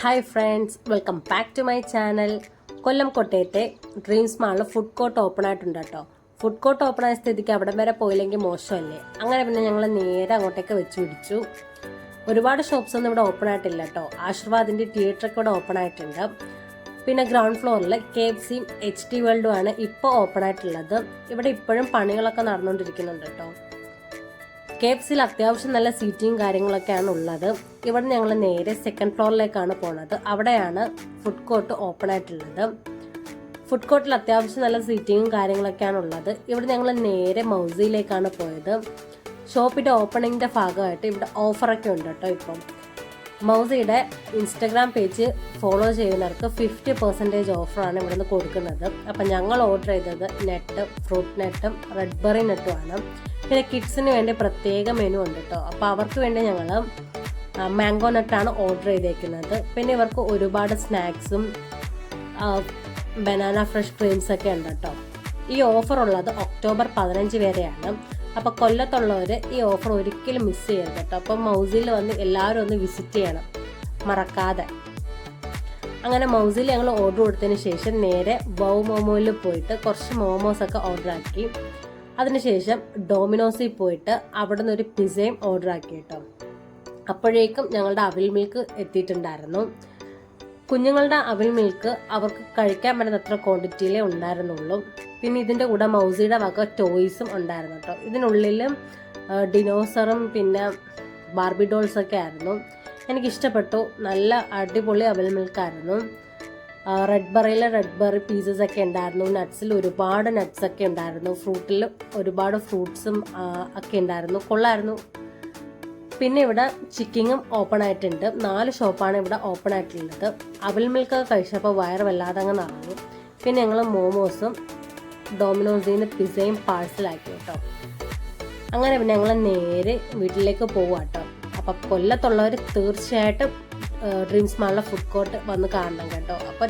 Hi friends, welcome back to my channel. Kollam കൊട്ടയത്തെ Dreams മാളിൽ food court open ആയിട്ടുണ്ട് കേട്ടോ. ഫുഡ് കോർട്ട് ഓപ്പൺ ആയ സ്ഥിതിക്ക് അവിടെ വരെ പോയില്ലെങ്കിൽ മോശമല്ലേ. അങ്ങനെ പിന്നെ ഞങ്ങൾ നേരെ അങ്ങോട്ടേക്ക് വെച്ച് പിടിച്ചു. ഒരുപാട് ഷോപ്സ് ഒന്നും ഇവിടെ ഓപ്പൺ ആയിട്ടില്ല കേട്ടോ. ആശീർവാദിൻ്റെ തിയേറ്ററൊക്കെ ഇവിടെ ഓപ്പൺ ആയിട്ടുണ്ട്. പിന്നെ ഗ്രൗണ്ട് ഫ്ലോറിൽ KFCയും HT വേൾഡും ആണ് ഇപ്പോൾ ഓപ്പൺ ആയിട്ടുള്ളത്. ഇവിടെ ഇപ്പോഴും പണികളൊക്കെ നടന്നുകൊണ്ടിരിക്കുന്നുണ്ട് കേട്ടോ. KFCയിൽ അത്യാവശ്യം നല്ല സീറ്റിംഗ് കാര്യങ്ങളൊക്കെയാണ് ഉള്ളത്. ഇവിടെ ഞങ്ങൾ നേരെ സെക്കൻഡ് ഫ്ലോറിലേക്കാണ് പോണത്. അവിടെയാണ് ഫുഡ് കോർട്ട് ഓപ്പൺ ആയിട്ടുള്ളത്. ഫുഡ് കോർട്ടിൽ അത്യാവശ്യം നല്ല സീറ്റിങ്ങും കാര്യങ്ങളൊക്കെയാണ് ഉള്ളത്. ഇവിടെ ഞങ്ങൾ നേരെ മൗസിയിലേക്കാണ് പോയത്. ഷോപ്പിൻ്റെ ഓപ്പണിങ്ങിൻ്റെ ഭാഗമായിട്ട് ഇവിടെ ഓഫറൊക്കെ ഉണ്ട് കേട്ടോ. ഇപ്പം മൗസിയുടെ ഇൻസ്റ്റഗ്രാം പേജ് ഫോളോ ചെയ്യുന്നവർക്ക് 50% ഓഫറാണ് ഇവിടെ നിന്ന് കൊടുക്കുന്നത്. അപ്പം ഞങ്ങൾ ഓർഡർ ചെയ്തത് നെട്ട്, ഫ്രൂട്ട് നെട്ടും റെഡ് ബെറി നെട്ടുമാണ്. പിന്നെ കിഡ്സിന് വേണ്ടി പ്രത്യേക മെനു ഉണ്ട് കേട്ടോ. അപ്പോൾ അവർക്ക് വേണ്ടി ഞങ്ങൾ മാംഗോ നട്ടാണ് ഓർഡർ ചെയ്തേക്കുന്നത്. പിന്നെ ഇവർക്ക് ഒരുപാട് സ്നാക്സും ബനാന ഫ്രഷ് ക്രീംസൊക്കെ ഉണ്ട് കേട്ടോ. ഈ ഓഫർ ഉള്ളത് ഒക്ടോബർ 15 വരെയാണ്. അപ്പോൾ കൊല്ലത്തുള്ളവർ ഈ ഓഫർ ഒരിക്കലും മിസ് ചെയ്യരുത് കേട്ടോ. അപ്പം മൗസിയിൽ വന്ന് എല്ലാവരും ഒന്ന് വിസിറ്റ് ചെയ്യണം, മറക്കാതെ. അങ്ങനെ മൗസിയിൽ ഞങ്ങൾ ഓർഡർ കൊടുത്തതിന് ശേഷം നേരെ ബൗ മോമോയിൽ പോയിട്ട് കുറച്ച് മോമോസൊക്കെ ഓർഡർ ആക്കി. അതിനുശേഷം ഡോമിനോസിൽ പോയിട്ട് അവിടെ നിന്ന് ഒരു പിസയും ഓർഡർ ആക്കി കേട്ടോ. അപ്പോഴേക്കും ഞങ്ങളുടെ അവിൽ മിൽക്ക് എത്തിയിട്ടുണ്ടായിരുന്നു. കുഞ്ഞുങ്ങളുടെ അവിൽ മിൽക്ക് അവർക്ക് കഴിക്കാൻ പറ്റുന്ന അത്ര ക്വാണ്ടിറ്റിയിലേ ഉണ്ടായിരുന്നുള്ളൂ. പിന്നെ ഇതിൻ്റെ കൂടെ മൗസിയുടെ വക ടോയ്സും ഉണ്ടായിരുന്നു കേട്ടോ. ഇതിനുള്ളിലും ഡിനോസറും പിന്നെ ബാർബി ഡോൾസൊക്കെ ആയിരുന്നു. എനിക്കിഷ്ടപ്പെട്ടു. നല്ല അടിപൊളി അവിൽ മിൽക്കായിരുന്നു. റെഡ് ബെറി പീസസ് ഒക്കെ ഉണ്ടായിരുന്നു. നട്ട്സിൽ ഒരുപാട് നട്ട്സൊക്കെ ഉണ്ടായിരുന്നു. ഫ്രൂട്ടിൽ ഒരുപാട് ഫ്രൂട്ട്സും ഒക്കെ ഉണ്ടായിരുന്നു. കൊള്ളായിരുന്നു. പിന്നെ ഇവിടെ ചിക്കിങ്ങും ഓപ്പൺ ആയിട്ടുണ്ട്. 4 ഷോപ്പാണ് ഇവിടെ ഓപ്പൺ ആയിട്ടുള്ളത്. അവിൽ മിൽക്കൊക്കെ കഴിച്ചപ്പോൾ വയറ് വല്ലാതെ അങ്ങ് നിറഞ്ഞു. പിന്നെ ഞങ്ങൾ മോമോസും ഡോമിനോസിൽ നിന്ന് പിസയും പാഴ്സലാക്കി കേട്ടോ. അങ്ങനെ പിന്നെ ഞങ്ങൾ നേരെ വീട്ടിലേക്ക് പോവാം കേട്ടോ. അപ്പം കൊല്ലത്തുള്ളവർ തീർച്ചയായിട്ടും ഡ്രീംസ് മാളിലെ ഫുഡ് കോർട്ട് വന്ന് കാണണം കേട്ടോ. അപ്പോൾ